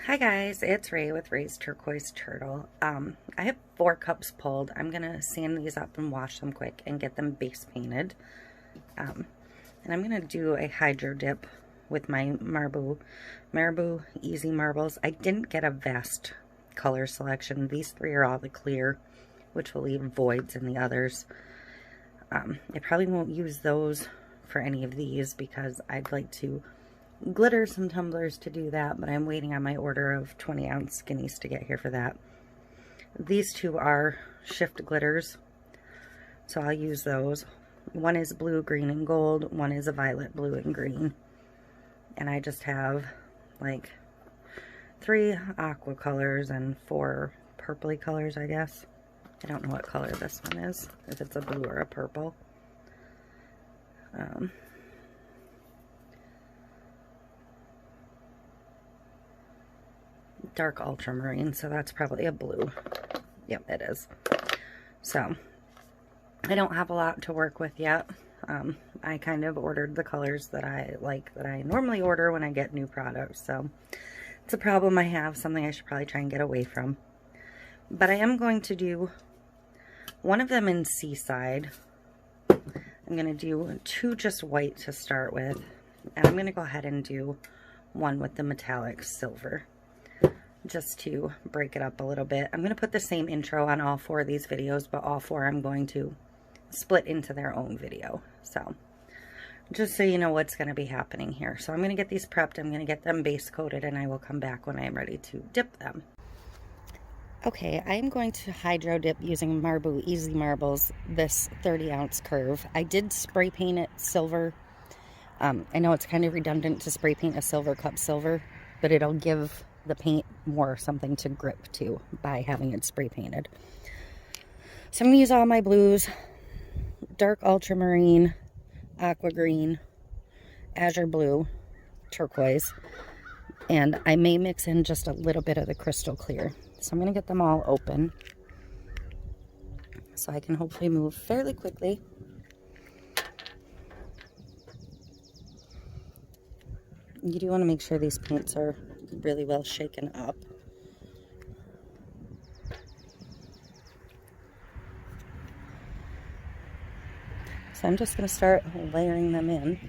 Hi guys, it's Ray with Ray's Turquoise Turtle. I have 4 cups pulled. I'm going to sand these up and wash them quick and get them base painted. And I'm going to do a hydro dip with my Marabou Easy Marbles. I didn't get a vast color selection. These 3 are all the clear, which will leave voids in the others. I probably won't use those for any of these because I'd like to glitter some tumblers to do that, but I'm waiting on my order of 20-ounce skinnies to get here for that. These 2 are shift glitters, so I'll use those. One is blue, green, and gold. One is a violet, blue, and green. And I just have like 3 aqua colors and 4 purpley colors, I guess. I don't know what color this one is, if it's a blue or a purple. Dark ultramarine, so that's probably a blue. Yep, it is. So I don't have a lot to work with yet. I kind of ordered the colors that I like, that I normally order when I get new products, so it's a problem I have, something I should probably try and get away from. But I am going to do one of them in Seaside. I'm going to do 2 just white to start with, and I'm going to go ahead and do one with the metallic silver, just to break it up a little bit. I'm going to put the same intro on all 4 of these videos, but all 4 I'm going to split into their own video. So just so you know what's going to be happening here. So I'm going to get these prepped, I'm going to get them base coated, and I will come back when I am ready to dip them. Okay, I'm going to hydro dip using Marabou Easy Marbles, this 30-ounce curve. I did spray paint it silver. I know it's kind of redundant to spray paint a silver cup silver, but it'll give the paint more something to grip to by having it spray painted. So I'm going to use all my blues: dark ultramarine, aqua green, azure blue, turquoise, and I may mix in just a little bit of the crystal clear. So I'm going to get them all open so I can hopefully move fairly quickly. You do want to make sure these paints are really well shaken up. So I'm just going to start layering them in.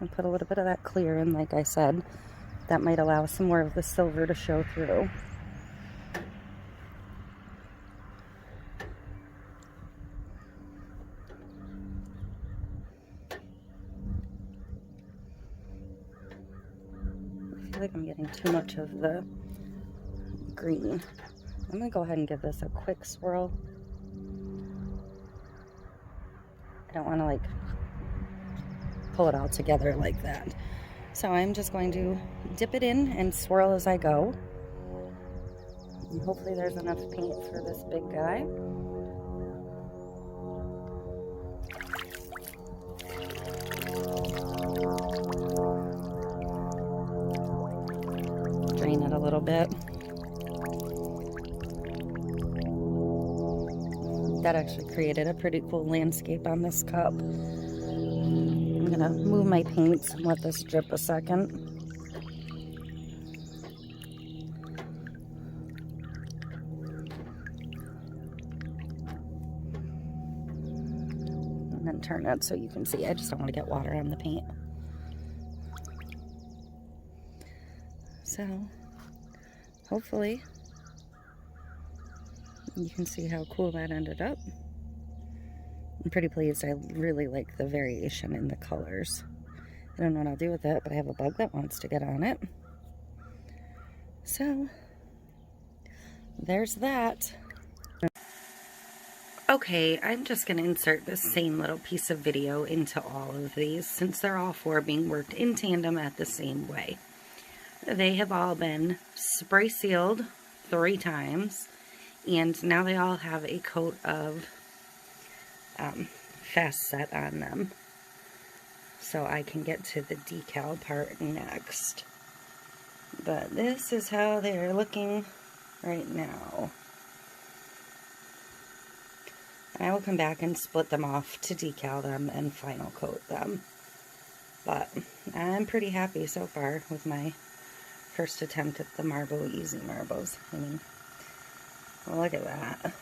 And put a little bit of that clear in, like I said. That might allow some more of the silver to show through. I feel like I'm getting too much of the green. I'm going to go ahead and give this a quick swirl. I don't want to like pull it all together like that. So I'm just going to dip it in and swirl as I go. And hopefully there's enough paint for this big guy. Drain it a little bit. That actually created a pretty cool landscape on this cup. I'm gonna move my paints and let this drip a second. And then turn it so you can see. I just don't want to get water on the paint. So, hopefully, you can see how cool that ended up. I'm pretty pleased. I really like the variation in the colors. I don't know what I'll do with it, but I have a bug that wants to get on it. So, there's that. Okay, I'm just going to insert the same little piece of video into all of these, since they're all 4 being worked in tandem at the same way. They have all been spray sealed 3 times, and now they all have a coat of fast set on them, so I can get to the decal part next. But this is how they're looking right now. And I will come back and split them off to decal them and final coat them. But I'm pretty happy so far with my first attempt at the Marble Easy Marbles. I mean, look at that.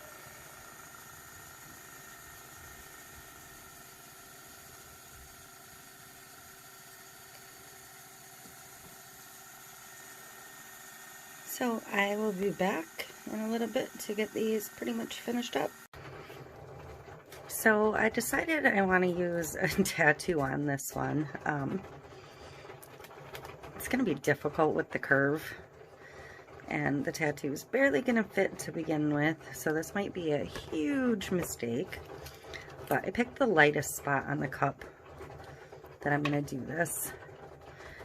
So I will be back in a little bit to get these pretty much finished up. So I decided I want to use a tattoo on this one. It's going to be difficult with the curve, and the tattoo is barely going to fit to begin with, so this might be a huge mistake. But I picked the lightest spot on the cup that I'm going to do this.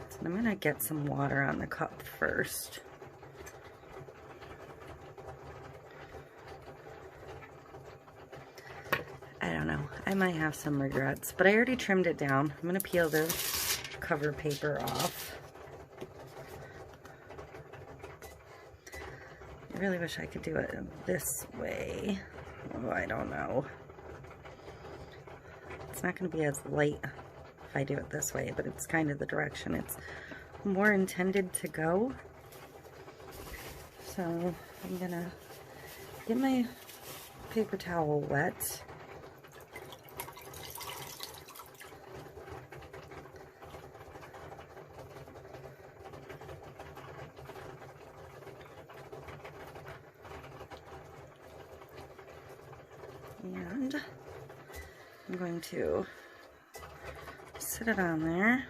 So I'm going to get some water on the cup first. I don't know. I might have some regrets, but I already trimmed it down. I'm going to peel the cover paper off. I really wish I could do it this way. Oh, I don't know. It's not going to be as light if I do it this way, but it's kind of the direction it's more intended to go. So I'm going to get my paper towel wet. And I'm going to set it on there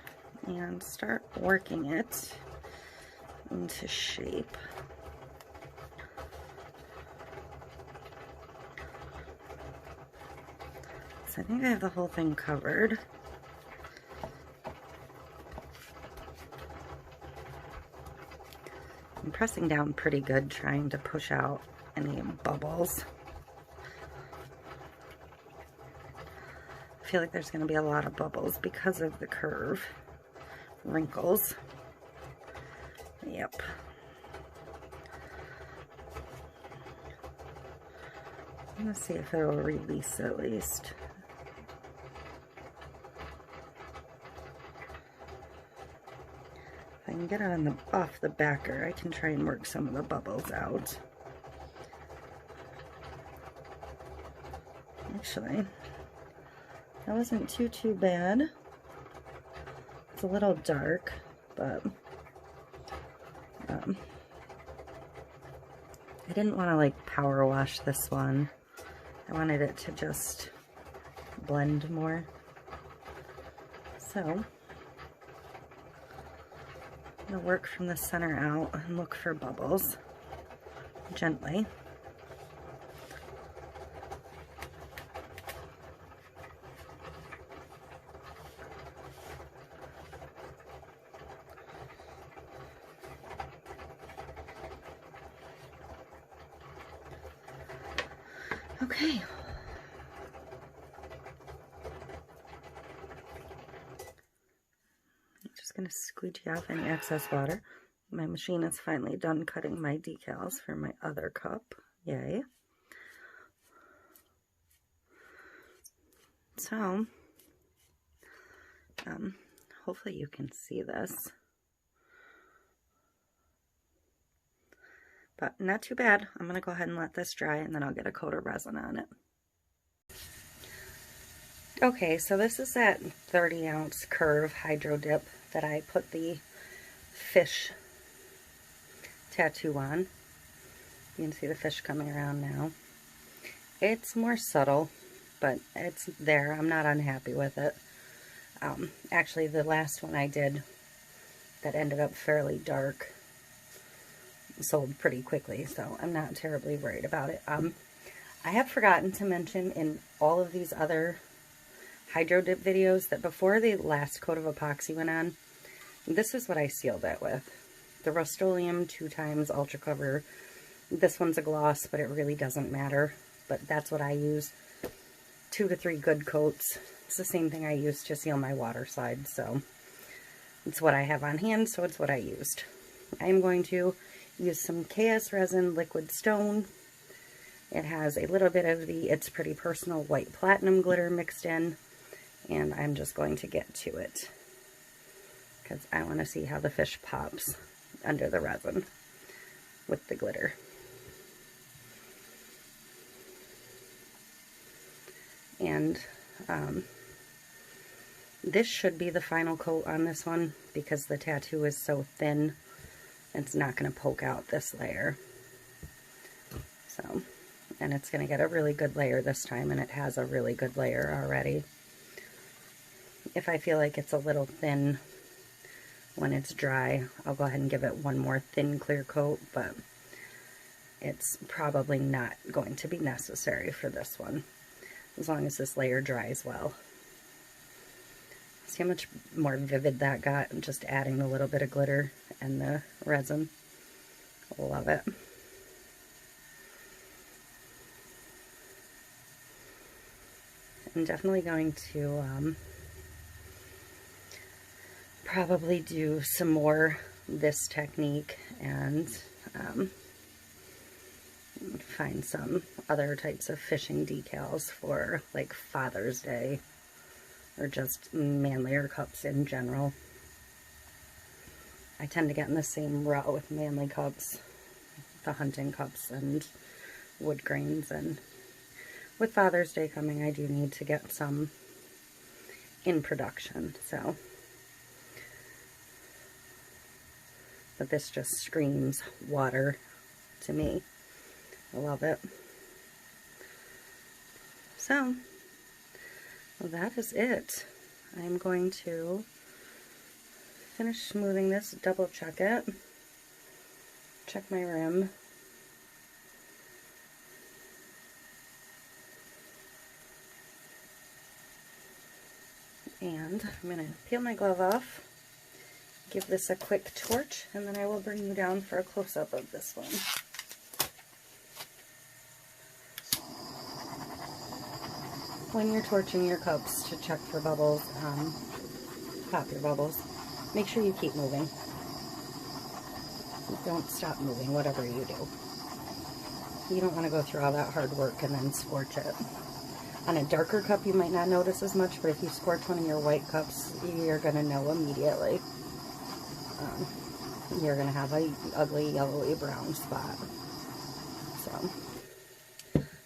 and start working it into shape. So I think I have the whole thing covered. I'm pressing down pretty good, trying to push out any bubbles. I feel like there's going to be a lot of bubbles because of the curve. Wrinkles. Yep. I'm going to see if it'll release at least. If I can get it on off the backer, I can try and work some of the bubbles out. Actually, that wasn't too bad. It's a little dark, but I didn't want to like power wash this one. I wanted it to just blend more. So I'm going to work from the center out and look for bubbles gently. Okay. I'm just going to squeegee off any excess water. My machine is finally done cutting my decals for my other cup. Yay. So, hopefully you can see this. But not too bad. I'm going to go ahead and let this dry, and then I'll get a coat of resin on it. Okay, so this is that 30-ounce curve hydro dip that I put the fish tattoo on. You can see the fish coming around now. It's more subtle, but it's there. I'm not unhappy with it. Actually, the last one I did that ended up fairly dark sold pretty quickly, so I'm not terribly worried about it. I have forgotten to mention in all of these other hydro dip videos that before the last coat of epoxy went on, this is what I sealed it with. The Rust-Oleum 2x Ultra Cover. This one's a gloss, but it really doesn't matter. But that's what I use. 2 to 3 good coats. It's the same thing I used to seal my water slide, so it's what I have on hand, so it's what I used. I'm going to use some KS Resin Liquid Stone. It has a little bit of the It's Pretty Personal White Platinum glitter mixed in, and I'm just going to get to it because I want to see how the fish pops under the resin with the glitter. And this should be the final coat on this one because the tattoo is so thin, it's not going to poke out this layer. So, and it's going to get a really good layer this time, and it has a really good layer already. If I feel like it's a little thin when it's dry, I'll go ahead and give it one more thin clear coat, but it's probably not going to be necessary for this one, as long as this layer dries well. See how much more vivid that got, just adding a little bit of glitter and the resin. Love it. I'm definitely going to probably do some more this technique and find some other types of fishing decals for like Father's Day or just manlier cups in general. I tend to get in the same route with manly cups, the hunting cups and wood grains, and with Father's Day coming, I do need to get some in production, so. But this just screams water to me. I love it. So, well, that is it. I'm going to finish smoothing this, double check it, check my rim. And I'm going to peel my glove off, give this a quick torch, and then I will bring you down for a close-up of this one. When you're torching your cups to check for bubbles, pop your bubbles, make sure you keep moving. Don't stop moving, whatever you do. You don't want to go through all that hard work and then scorch it. On a darker cup, you might not notice as much, but if you scorch one of your white cups, you're going to know immediately. You're going to have a ugly yellowy brown spot. So,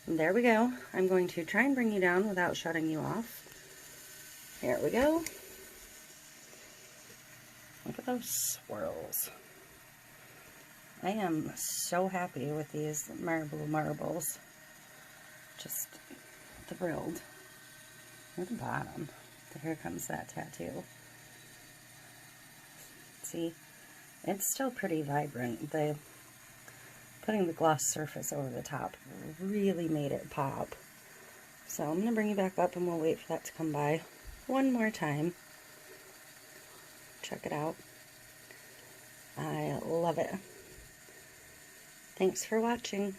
there we go. I'm going to try and bring you down without shutting you off. Here we go. Look at those swirls. I am so happy with these marbles. Just thrilled. At the bottom. Here comes that tattoo. See? It's still pretty vibrant. Putting the gloss surface over the top really made it pop. So I'm going to bring you back up and we'll wait for that to come by one more time. Check it out. I love it. Thanks for watching.